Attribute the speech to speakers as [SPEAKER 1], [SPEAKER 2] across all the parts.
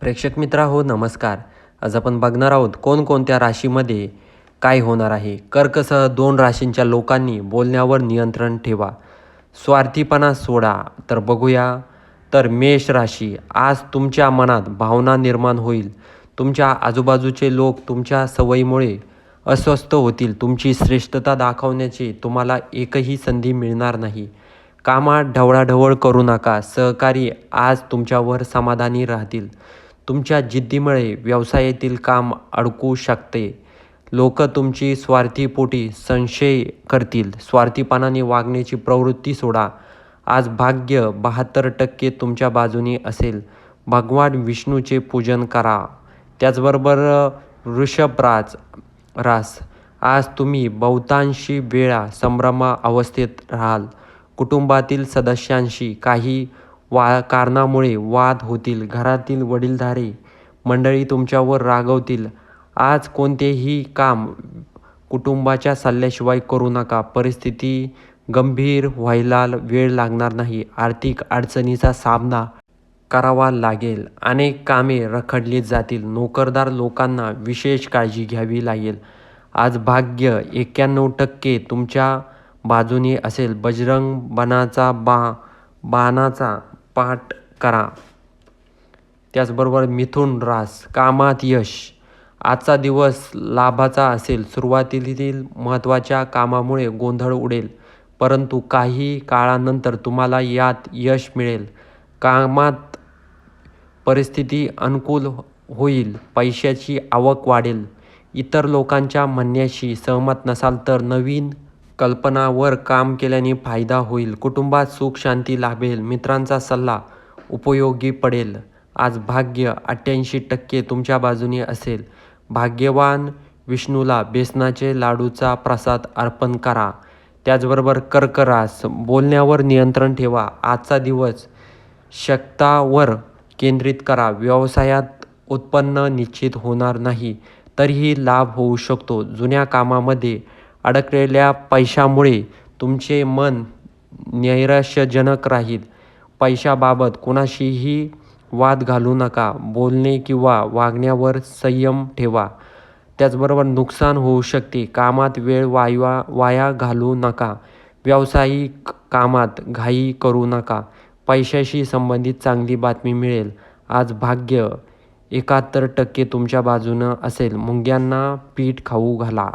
[SPEAKER 1] प्रेक्षक मित्रा हो नमस्कार. आज आपण बघणार आहोत कोणकोणत्या राशीमध्ये काय होणार आहे. कर्कसह 2 राशींच्या लोकांनी बोलण्यावर नियंत्रण ठेवा, स्वार्थीपणा सोडा. तर बघूया. तर मेष राशी, आज तुमच्या मनात भावना निर्माण होईल. तुमच्या आजूबाजूचे लोक तुमच्या सवयीमुळे अस्वस्थ होतील. तुमची श्रेष्ठता दाखवण्याची तुम्हाला एकही संधी मिळणार नाही. कामात ढवळाढवळ करू नका. सहकारी आज तुमच्यावर समाधानी राहतील. तुमच्या जिद्दीमुळे व्यवसायातील काम अडकू शकते. लोक तुमची स्वार्थीपोटी संशय करतील. स्वार्थीपणाने वागण्याची प्रवृत्ती सोडा. आज भाग्य 72% तुमच्या बाजूने असेल. भगवान विष्णूचे पूजन करा. त्याचबरोबर वृषभ रास, आज तुम्ही बहुतांशी वेळा संभ्रम अवस्थेत राहाल. कुटुंबातील सदस्यांशी काही कारणामुळे वाद होतील. घरातील वडीलधारी मंडळी तुमच्यावर रागवतील. आज कोणतेही काम कुटुंबाच्या सल्ल्याशिवाय करू नका. परिस्थिती गंभीर व्हायला वेळ लागणार नाही. आर्थिक अडचणीचा सामना करावा लागेल. अनेक कामे रखडली जातील. नोकरदार लोकांना विशेष काळजी घ्यावी लागेल. आज भाग्य 91% तुमच्या बाजूने असेल. बजरंग बाणाचा पाठ करा. त्याचबरोबर मिथुन रास, कामात यश, आजचा दिवस लाभाचा असेल. सुरुवातीतील महत्त्वाच्या कामामुळे गोंधळ उडेल, परंतु काही काळानंतर तुम्हाला यात यश मिळेल. कामात परिस्थिती अनुकूल होईल. पैशाची आवक वाढेल. इतर लोकांच्या म्हणण्याशी सहमत नसाल तर नवीन कल्पनावर काम केल्याने फायदा होईल. कुटुंबात सुख शांती लाभेल. मित्रांचा सल्ला उपयोगी पडेल. आज भाग्य 88% तुमच्या बाजूने असेल. भाग्यवान विष्णूला बेसनाचे लाडूचा प्रसाद अर्पण करा. त्याचबरोबर कर्क रास, बोलण्यावर नियंत्रण ठेवा. आजचा दिवस शक्तावर केंद्रित करा. व्यवसायात उत्पन्न निश्चित होणार नाही, तरीही लाभ होऊ शकतो. जुन्या कामामध्ये अडकलेल्या पैशामुळे तुमचे मन नैराश्यजनक राहील. पैशाबाबत कोणाशीही वाद घालू नका. बोलणे किंवा वागण्यावर संयम ठेवा. त्याचबरोबर नुकसान होऊ शकते. कामात वेळ वाया घालवू नका. व्यावसायिक कामात घाई करू नका. पैशाशी संबंधित चांगली बातमी मिळेल. आज भाग्य 71% तुमच्या बाजूनं असेल. मुंग्यांना पीठ खाऊ घाला.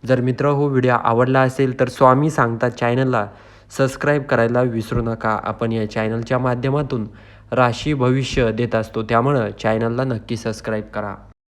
[SPEAKER 1] जर मित्र हो व्हिडिओ आवडला असेल तर स्वामी सांगतात चॅनलला सबस्क्राईब करायला विसरू नका. आपण या चॅनलच्या माध्यमातून राशी भविष्य देत असतो, त्यामुळं चॅनलला नक्की सबस्क्राईब करा.